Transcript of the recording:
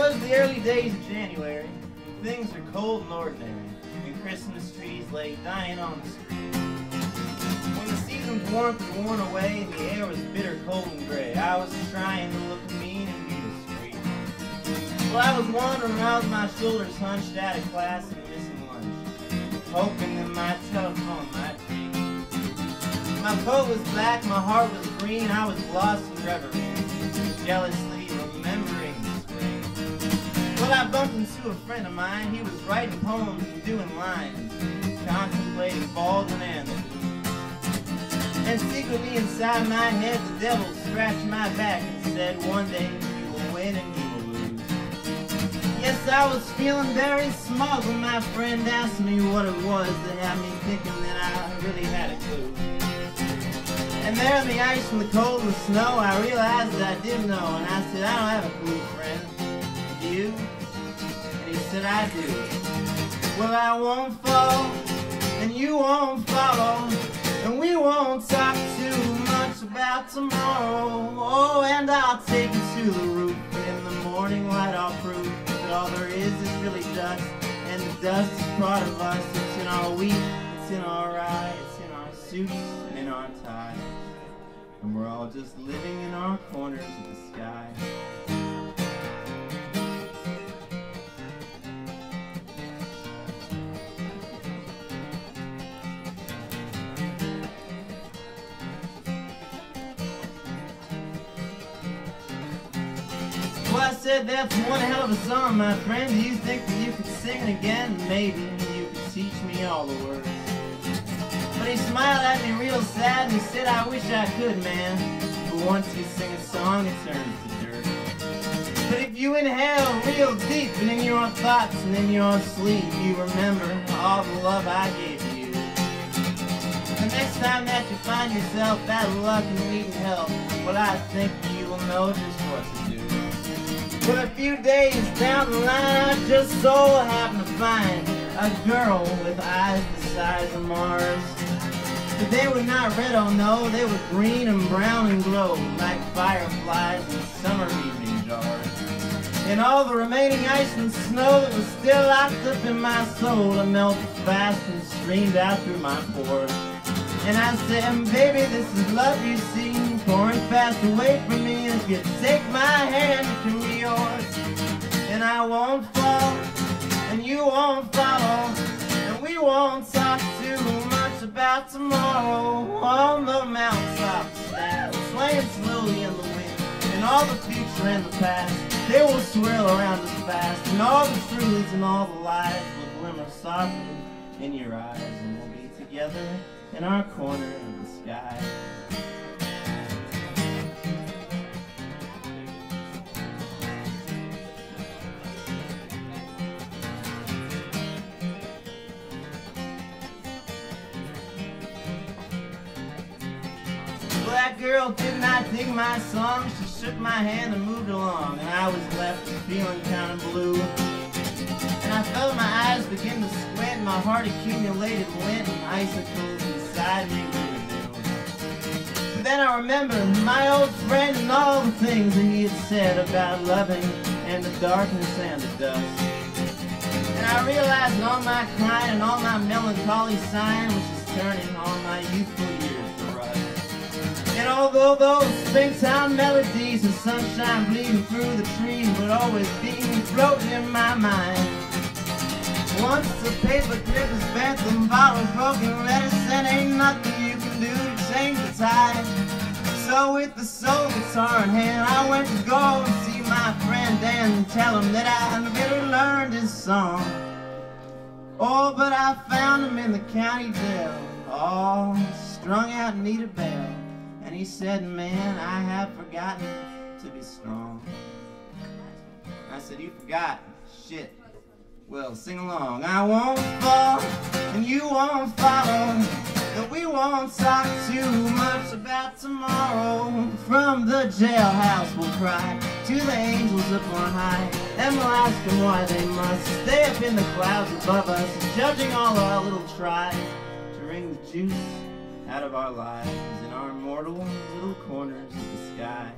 was the early days of January. Things were cold and ordinary, and Christmas trees lay dying on the street. When the season's warmth had worn away and the air was bitter cold and gray, I was trying to look mean and be discreet. Well, I was wandering around with my shoulders hunched out of class and missing lunch, hoping that my telephone might ring. My coat was black, my heart was green, I was lost in reverie, jealously remembering the spring. Well, I bumped into a friend of mine. He was writing poems and doing lines, contemplating Baldwin and the blues. And secretly inside my head, the devil scratched my back and said, one day you will win and you will lose. Yes, I was feeling very smug when my friend asked me what it was that had me thinking that I really had a clue. And there in the ice and the cold and the snow, I realized that I didn't know. And I said, I don't have a clue, friend. Do you? And he said, I do. Well, I won't fall, and you won't follow, and we won't talk too much about tomorrow. Oh, and I'll take you to the roof, and in the morning light I'll prove that all there is really dust, and the dust is part of us. It's in our wheat, it's in our eye, it's in our suits, and in our ties. And we're all just living in our corners of the sky. Well, I said, that's one hell of a song, my friend. Do you think that you could sing it again? Maybe you could teach me all the words. But he smiled at me real sad and he said, I wish I could, man. But once you sing a song, it turns to dirt. But if you inhale real deep and in your thoughts and in your sleep, you remember all the love I gave you. The next time that you find yourself out of luck and needing help, well, I think you will know just what to do. Well, a few days down the line, I just so happened to find a girl with eyes the size of Mars. But they were not red, oh no, they were green and brown and glowed like fireflies in summer evening jars. And all the remaining ice and snow that was still locked up in my soul, it melted fast and streamed out through my pores. And I said, baby, this is love you see, pouring fast away from me. And if you take my hand, it can be yours. And I won't fall, and you won't follow, and we won't talk too much about tomorrow. On the mountaintop stand, swaying slowly in the wind, and all the future and the past, they will swirl around us fast, and all the truths and all the lies will glimmer softly in your eyes, and we'll be together in our corner of the sky. That girl did not dig my song. She shook my hand and moved along, and I was left feeling kind of blue. And I felt my eyes begin to squint, my heart accumulated lint and icicles inside me. But then I remembered my old friend and all the things that he had said about loving and the darkness and the dust. And I realized all my crying and all my melancholy sighing was just turning all my youthful years to rust. And although those springtime melodies of sunshine bleeding through the trees would always be floating in my mind, once the paper clip is bent, the bottle broken, letters, and ain't nothing you can do to change the tide. So with the soul guitar in hand, I went to go and see my friend Dan and tell him that I really learned his song. Oh, but I found him in the county jail, all strung out and need a bell. And he said, man, I have forgotten to be strong. I said, you forgot? Shit. Well, sing along. I won't fall, and you won't follow, and we won't talk too much about tomorrow. From the jailhouse we'll cry to the angels up on high, and we'll ask them why they must stay up in the clouds above us, judging all our little tries to wring the juice out of our lives in our mortal little corners of the sky.